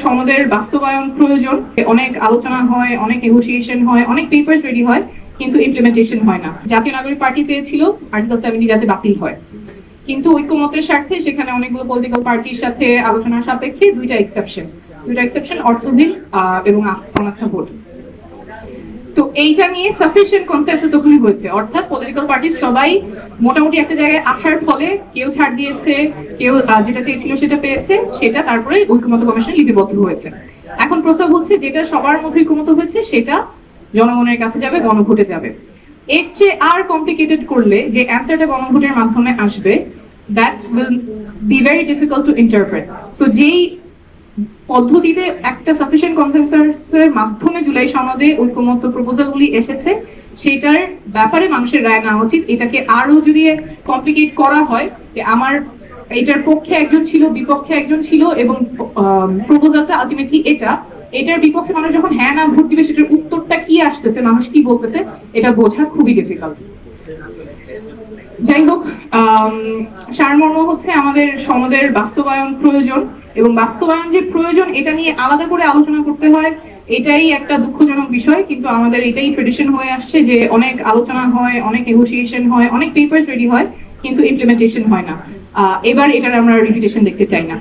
সনদের বাস্তবায়ন প্রয়োজন। অনেক আলোচনা হয়, অনেক নেগোসিয়েশন হয়, অনেক পেপারস রেডি হয়, কিন্তু ইমপ্লিমেন্টেশন হয় না। জাতীয় নাগরিক পার্টি চেয়েছিল আর্টিকেল 70 যাতে বাতিল হয়, কিন্তু ঐক্যমতের স্বার্থে সেখানে অনেকগুলো পলিটিক্যাল পার্টির সাথে আলোচনার সাপেক্ষে দুইটা এক্সেপশন অর্থ বিল এবং অনাস্থা ভোট। তো এইটা নিয়ে সাফিসিয়েন্ট কনসেনসাস ওখানে হয়েছে, অর্থাৎ পলিটিক্যাল পার্টি সবাই মোটামুটি একটা জায়গায় আসার ফলে কেউ ছাড় দিয়েছে, কেউ যেটা চেয়েছিল সেটা পেয়েছে, সেটা তারপরে ঐক্যমত কমিশনে লিপিবদ্ধ হয়েছে। এখন প্রস্তাব হচ্ছে যেটা সবার মধ্যে ঐক্যমত হয়েছে সেটা জনগণের কাছে যাবে, গণভোটে যাবে। এর চেয়ে আর কমপ্লিকেটেড করলে যে অ্যান্সারটা গণভোটের মাধ্যমে আসবে, that will be very difficult to interpret. So যেই পদ্ধতিতে একটা সাফিসিয়েন্ট কনসেনসাসের মাধ্যমে জুলাই সনদে ঐক্যমত প্রপোজালগুলি এসেছে, সেটার ব্যাপারে মানুষের রায় নেওয়া উচিত। এটাকে আরো যদি কমপ্লিকেট করা হয় যে আমার এটার পক্ষে একজন ছিল, বিপক্ষে একজন ছিল, এবং প্রপোজালটা আলটিমেটলি এটার বিপক্ষে মানুষ যখন হ্যাঁ না ভোট দিবে, সেটার উত্তরটা কি আসতেছে, মানুষ কি বলতেছে, এটা বোঝা খুবই ডিফিকাল্ট। যাই হোক, সারমর্ম হচ্ছে আমাদের সনদের বাস্তবায়ন প্রয়োজন, এবং বাস্তবায়ন যে প্রয়োজন এটা নিয়ে আলাদা করে আলোচনা করতে হয়, এটাই একটা দুঃখজনক বিষয়। কিন্তু আমাদের এটাই ট্রেডিশন হয়ে আসছে যে অনেক আলোচনা হয়, অনেক নেগোসিয়েশন হয়, অনেক পেপারস রেডি হয়, কিন্তু ইমপ্লিমেন্টেশন হয় না। এবার এটার আমরা রিপিটেশন দেখতে চাই না।